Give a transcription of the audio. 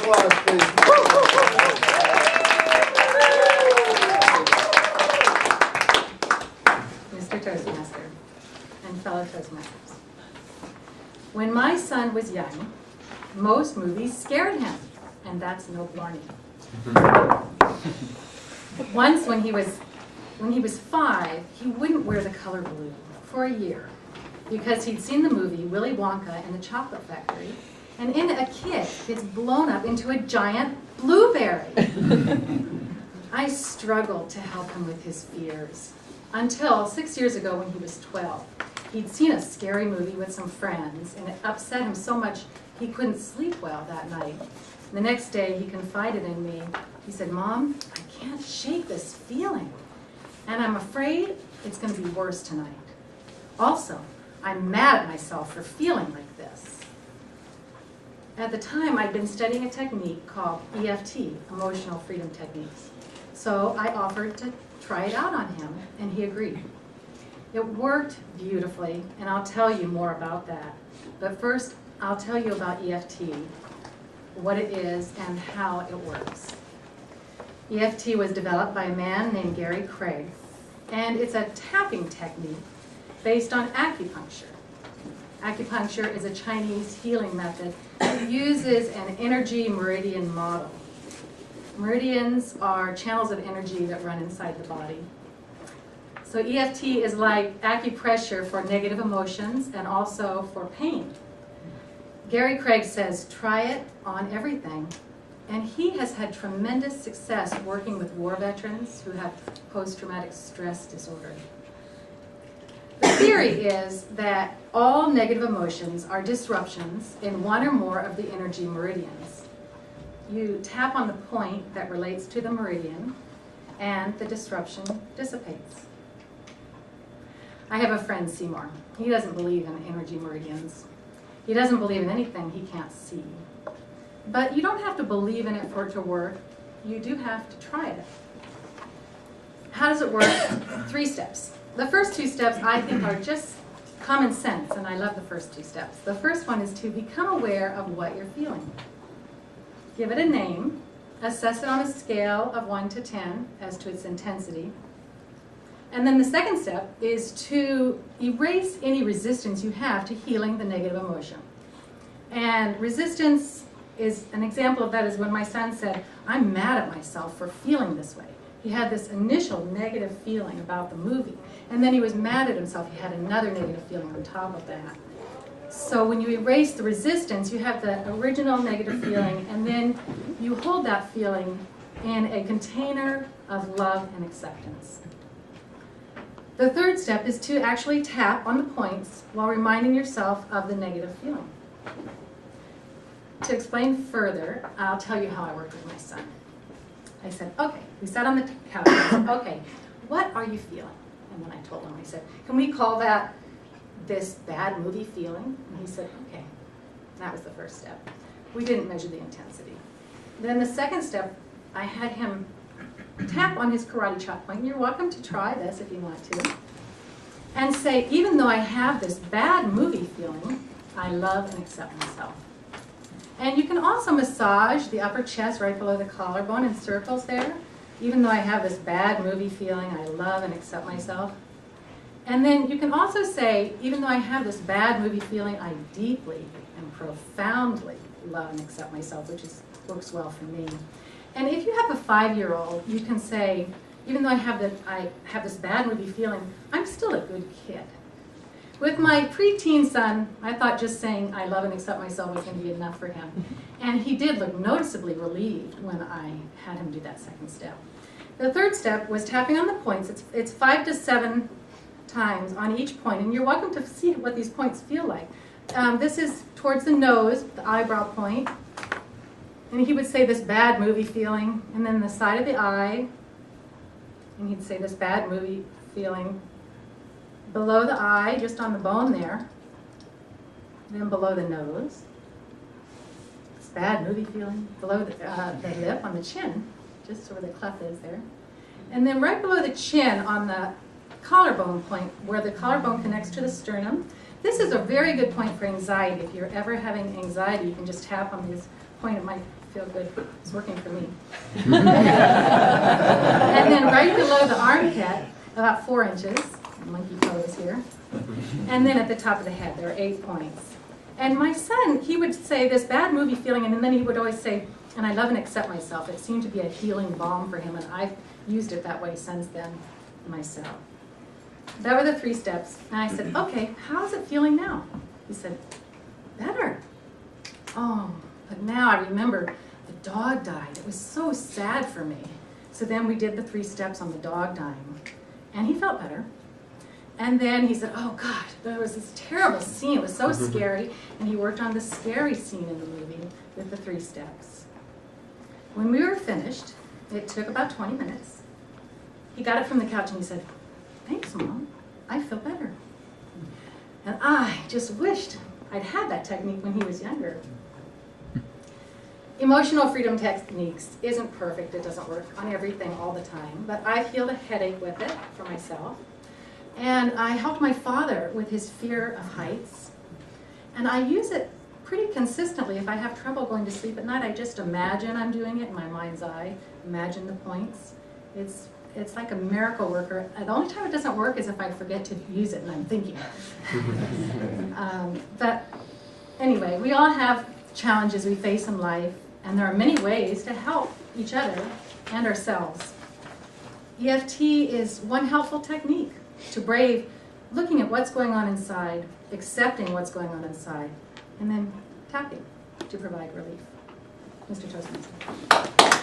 applause, please. Mr. Toastmaster and fellow Toastmasters. When my son was young, most movies scared him, and that's no blarney. Once when he was 5, he wouldn't wear the color blue for a year because he'd seen the movie Willy Wonka and the Chocolate Factory, and in a kiss, it's blown up into a giant blueberry. I struggled to help him with his fears until 6 years ago when he was 12. He'd seen a scary movie with some friends, and it upset him so much he couldn't sleep well that night. The next day, he confided in me. He said, "Mom, I can't shake this feeling, and I'm afraid it's going to be worse tonight. Also, I'm mad at myself for feeling like this." At the time, I'd been studying a technique called EFT, Emotional Freedom Techniques. So I offered to try it out on him, and he agreed. It worked beautifully, and I'll tell you more about that. But first, I'll tell you about EFT, what it is, and how it works. EFT was developed by a man named Gary Craig, and it's a tapping technique based on acupuncture. Acupuncture is a Chinese healing method that uses an energy meridian model. Meridians are channels of energy that run inside the body. So EFT is like acupressure for negative emotions and also for pain. Gary Craig says, try it on everything. And he has had tremendous success working with war veterans who have post-traumatic stress disorder. The theory is that all negative emotions are disruptions in one or more of the energy meridians. You tap on the point that relates to the meridian, and the disruption dissipates. I have a friend, Seymour. He doesn't believe in energy meridians. He doesn't believe in anything he can't see. But you don't have to believe in it for it to work. You do have to try it. How does it work? 3 steps. The first 2 steps I think are just common sense, and I love the first 2 steps. The first one is to become aware of what you're feeling. Give it a name. Assess it on a scale of 1 to 10 as to its intensity. And then the second step is to erase any resistance you have to healing the negative emotion. And resistance is an example of that is when my son said, "I'm mad at myself for feeling this way." He had this initial negative feeling about the movie, and then he was mad at himself. He had another negative feeling on top of that. So when you erase the resistance, you have the original negative feeling, and then you hold that feeling in a container of love and acceptance. The third step is to actually tap on the points while reminding yourself of the negative feeling. To explain further, I'll tell you how I worked with my son. I said, okay, we sat on the couch, and I said, okay, what are you feeling? And then I told him, I said, can we call that this bad movie feeling? And he said, okay. That was the first step. We didn't measure the intensity. Then the second step, I had him tap on his karate chop point. You're welcome to try this if you want to. And say, even though I have this bad movie feeling, I love and accept myself. And you can also massage the upper chest right below the collarbone in circles there. Even though I have this bad movie feeling, I love and accept myself. And then you can also say, even though I have this bad movie feeling, I deeply and profoundly love and accept myself, which works well for me. And if you have a 5-year-old, you can say, even though I have this bad movie feeling, I'm still a good kid. With my preteen son, I thought just saying I love and accept myself was going to be enough for him. And he did look noticeably relieved when I had him do that second step. The third step was tapping on the points. It's 5 to 7 times on each point, and you're welcome to see what these points feel like. This is towards the nose, the eyebrow point. And he would say this bad movie feeling, and then the side of the eye, and he'd say this bad movie feeling. Below the eye, just on the bone there, then below the nose, this bad movie feeling. Below the lip, on the chin, just where the cleft is there. And then right below the chin, on the collarbone point, where the collarbone connects to the sternum. This is a very good point for anxiety. If you're ever having anxiety, you can just tap on this point. It might feel good. It's working for me. And then right below the armpit, about 4 inches, monkey pose here. And then at the top of the head, there are 8 points. And my son, he would say this bad movie feeling, and then he would always say, and I love and accept myself. It seemed to be a healing balm for him, and I've used it that way since then myself. That were the 3 steps. And I said, okay, how's it feeling now? He said, better. Oh, but now I remember the dog died. It was so sad for me. So then we did the 3 steps on the dog dying. And he felt better. And then he said, oh God, there was this terrible scene. It was so scary. And he worked on the scary scene in the movie with the 3 steps. When we were finished, it took about 20 minutes. He got up from the couch and he said, thanks, Mom. I feel better. And I just wished I'd had that technique when he was younger. Emotional freedom techniques isn't perfect. It doesn't work on everything all the time. But I healed a headache with it for myself. And I helped my father with his fear of heights. And I use it pretty consistently. If I have trouble going to sleep at night, I just imagine I'm doing it in my mind's eye, imagine the points. It's like a miracle worker. The only time it doesn't work is if I forget to use it and I'm thinking it. But anyway, we all have challenges we face in life, and there are many ways to help each other and ourselves. EFT is one helpful technique to brave looking at what's going on inside, accepting what's going on inside, and then tapping to provide relief. Mr. Toastmaster.